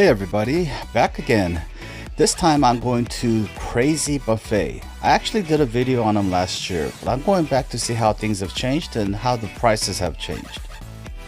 Hey everybody, back again. This time I'm going to Crazy Buffet. I actually did a video on them last year, but I'm going back to see how things have changed and how the prices have changed.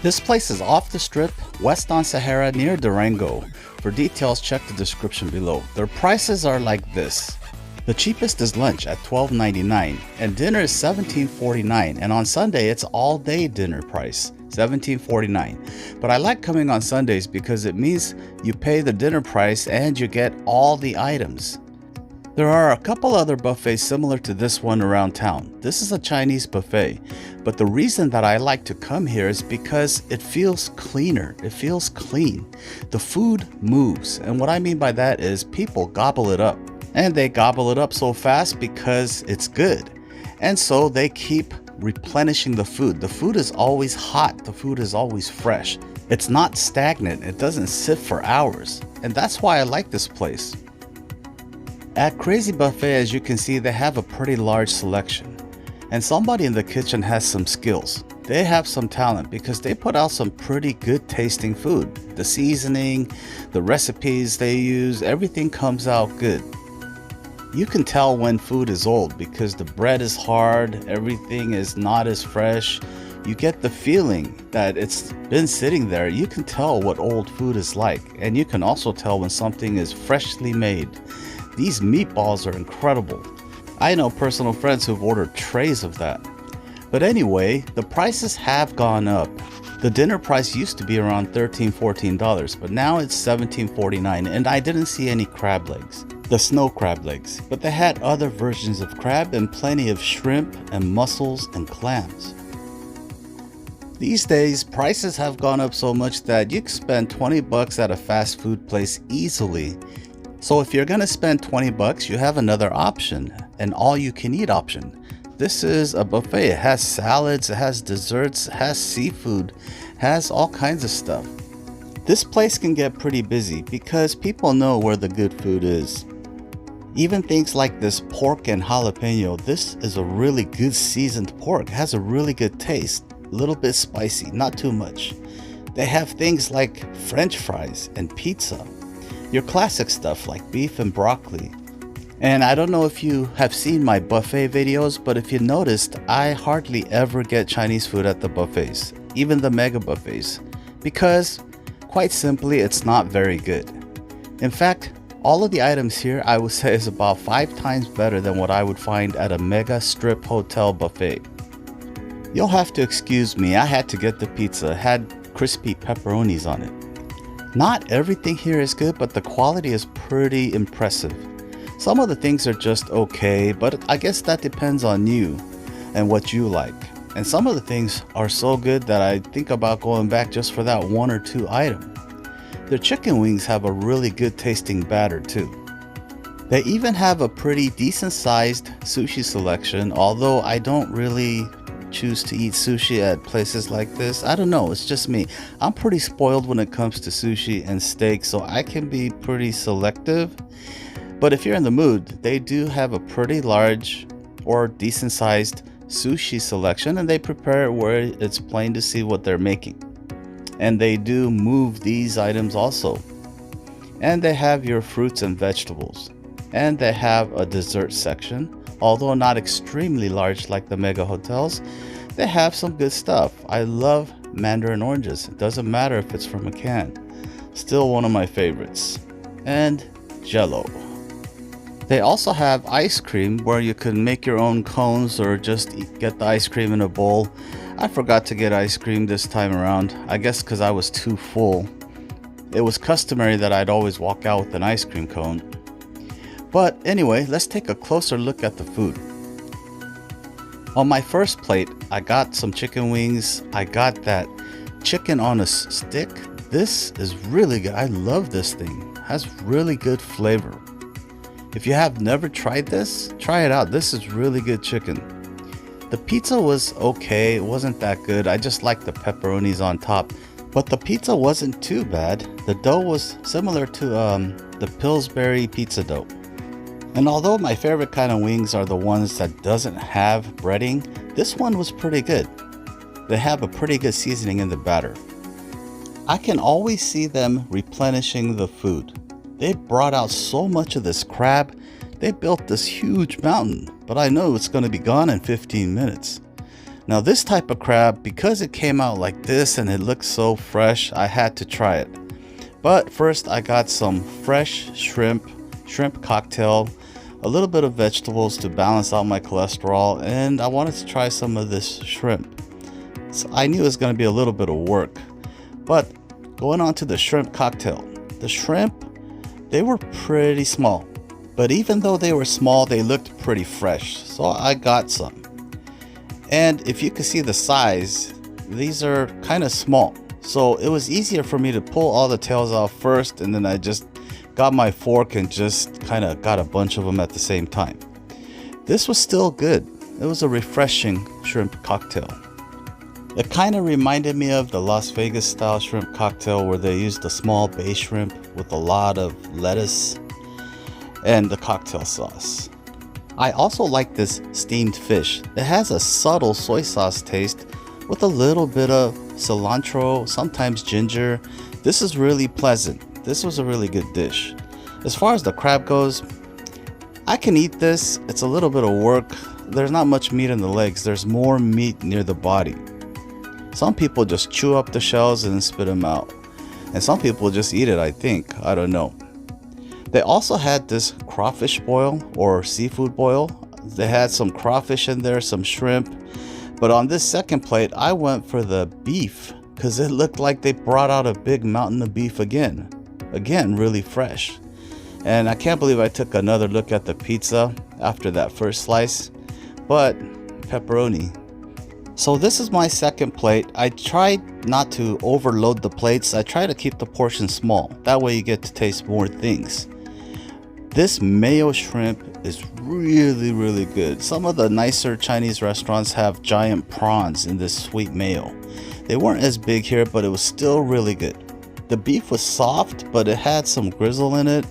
This place is off the strip, west on Sahara near Durango. For details, check the description below. Their prices are like this. The cheapest is lunch at $12.99 and dinner is $17.49, and on Sunday it's all day dinner price, $17.49. But I like coming on Sundays because it means you pay the dinner price and you get all the items. There are a couple other buffets similar to this one around town. This is a Chinese buffet, but the reason that I like to come here is because it feels cleaner. It feels clean. The food moves, and what I mean by that is people gobble it up. And they gobble it up so fast because it's good. And so they keep replenishing the food. The food is always hot. The food is always fresh. It's not stagnant. It doesn't sit for hours. And that's why I like this place. At Crazy Buffet, as you can see, they have a pretty large selection. And somebody in the kitchen has some skills. They have some talent because they put out some pretty good tasting food. The seasoning, the recipes they use, everything comes out good. You can tell when food is old because the bread is hard, everything is not as fresh. You get the feeling that it's been sitting there. You can tell what old food is like, and you can also tell when something is freshly made. These meatballs are incredible. I know personal friends who've ordered trays of that. But anyway, the prices have gone up. The dinner price used to be around $13, $14, but now it's $17.49, and I didn't see any crab legs. The snow crab legs, but they had other versions of crab and plenty of shrimp and mussels and clams. These days, prices have gone up so much that you can spend 20 bucks at a fast food place easily. So if you're gonna spend 20 bucks, you have another option, an all-you-can-eat option. This is a buffet. It has salads, it has desserts, it has seafood, has all kinds of stuff. This place can get pretty busy because people know where the good food is. Even things like this pork and jalapeno, this is a really good seasoned pork. It has a really good taste, a little bit spicy, not too much. They have things like French fries and pizza, your classic stuff like beef and broccoli. And I don't know if you have seen my buffet videos, but if you noticed, I hardly ever get Chinese food at the buffets, even the mega buffets, because quite simply, it's not very good. In fact, all of the items here I would say is about 5 times better than what I would find at a mega strip hotel buffet. You'll have to excuse me, I had to get the pizza. It had crispy pepperonis on it. Not everything here is good, but the quality is pretty impressive. Some of the things are just okay, but I guess that depends on you and what you like. And some of the things are so good that I think about going back just for that 1 or 2 item. Their chicken wings have a really good tasting batter too. They even have a pretty decent sized sushi selection, although I don't really choose to eat sushi at places like this. I don't know, it's just me. I'm pretty spoiled when it comes to sushi and steak, so I can be pretty selective. But if you're in the mood, they do have a pretty large or decent sized sushi selection, and they prepare it where it's plain to see what they're making. And they do move these items also. And they have your fruits and vegetables. And they have a dessert section, although not extremely large like the mega hotels. They have some good stuff. I love mandarin oranges. It doesn't matter if it's from a can. Still one of my favorites. And Jello. They also have ice cream where you can make your own cones or just get the ice cream in a bowl. I forgot to get ice cream this time around, I guess because I was too full. It was customary that I'd always walk out with an ice cream cone. But anyway, let's take a closer look at the food. On my first plate, I got some chicken wings. I got that chicken on a stick. This is really good. I love this thing. It has really good flavor. If you have never tried this, try it out. This is really good chicken. The pizza was okay. It wasn't that good. I just liked the pepperonis on top. But the pizza wasn't too bad. The dough was similar to the Pillsbury pizza dough. And although my favorite kind of wings are the ones that doesn't have breading, this one was pretty good. They have a pretty good seasoning in the batter. I can always see them replenishing the food. They brought out so much of this crab, they built this huge mountain, but I know it's going to be gone in 15 minutes. Now this type of crab, because it came out like this and it looks so fresh, I had to try it. But first I got some fresh shrimp cocktail, a little bit of vegetables to balance out my cholesterol, and I wanted to try some of this shrimp. So I knew it was going to be a little bit of work. But going on to the shrimp cocktail, the shrimp, they were pretty small. But even though they were small, they looked pretty fresh. So I got some. And if you can see the size, these are kind of small. So it was easier for me to pull all the tails off first, and then I just got my fork and just kind of got a bunch of them at the same time. This was still good. It was a refreshing shrimp cocktail. It kind of reminded me of the Las Vegas style shrimp cocktail where they used a small bay shrimp with a lot of lettuce and the cocktail sauce. I also like this steamed fish. It has a subtle soy sauce taste with a little bit of cilantro, sometimes ginger. This is really pleasant. This was a really good dish. As far as the crab goes, I can eat this. It's a little bit of work. There's not much meat in the legs. There's more meat near the body. Some people just chew up the shells and spit them out. And some people just eat it, I think. I don't know. They also had this crawfish boil or seafood boil. They had some crawfish in there, some shrimp. But on this second plate, I went for the beef because it looked like they brought out a big mountain of beef again. Again, really fresh. And I can't believe I took another look at the pizza after that first slice. But pepperoni. So this is my second plate. I tried not to overload the plates. I try to keep the portion small. That way you get to taste more things. This mayo shrimp is really good. Some of the nicer Chinese restaurants have giant prawns in this sweet mayo. They weren't as big here, but it was still really good. The beef was soft, but it had some grizzle in it.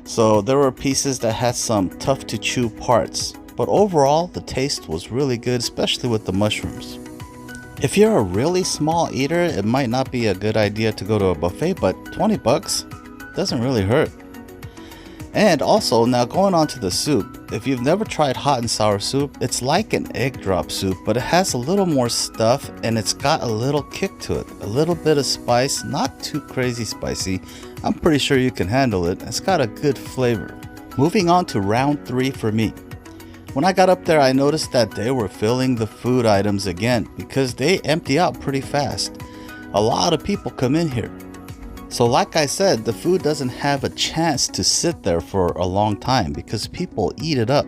So there were pieces that had some tough to chew parts. But overall, the taste was really good, especially with the mushrooms. If you're a really small eater, it might not be a good idea to go to a buffet, but 20 bucks doesn't really hurt. And also, now going on to the soup, if you've never tried hot and sour soup, it's like an egg drop soup, but it has a little more stuff and it's got a little kick to it. A little bit of spice, not too crazy spicy. I'm pretty sure you can handle it. It's got a good flavor. Moving on to round 3 for me. When I got up there, I noticed that they were filling the food items again because they empty out pretty fast. A lot of people come in here. So like I said, the food doesn't have a chance to sit there for a long time because people eat it up.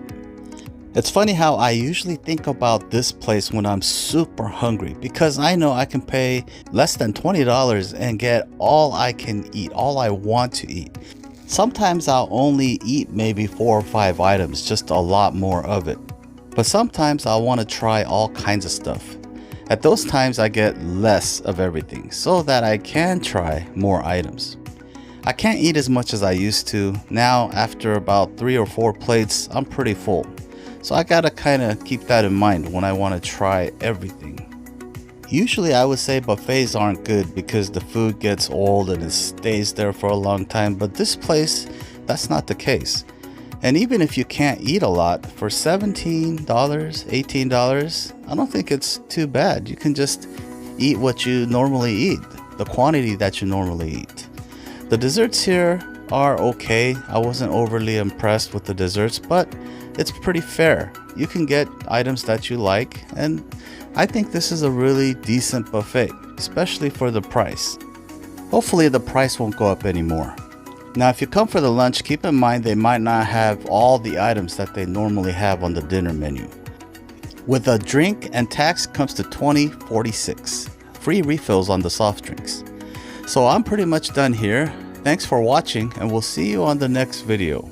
It's funny how I usually think about this place when I'm super hungry because I know I can pay less than $20 and get all I can eat, all I want to eat. Sometimes I'll only eat maybe 4 or 5 items, just a lot more of it. But sometimes I'll want to try all kinds of stuff. At those times I get less of everything so that I can try more items. I can't eat as much as I used to. Now after about 3 or 4 plates, I'm pretty full. So I gotta kind of keep that in mind when I want to try everything. Usually I would say buffets aren't good because the food gets old and it stays there for a long time, but this place, that's not the case. And even if you can't eat a lot, for $17, $18, I don't think it's too bad. You can just eat what you normally eat, the quantity that you normally eat. The desserts here are okay. I wasn't overly impressed with the desserts, but it's pretty fair. You can get items that you like, and I think this is a really decent buffet, especially for the price. Hopefully the price won't go up anymore. Now if you come for the lunch, keep in mind they might not have all the items that they normally have on the dinner menu. With a drink and tax comes to $20.46. Free refills on the soft drinks. So I'm pretty much done here. Thanks for watching and we'll see you on the next video.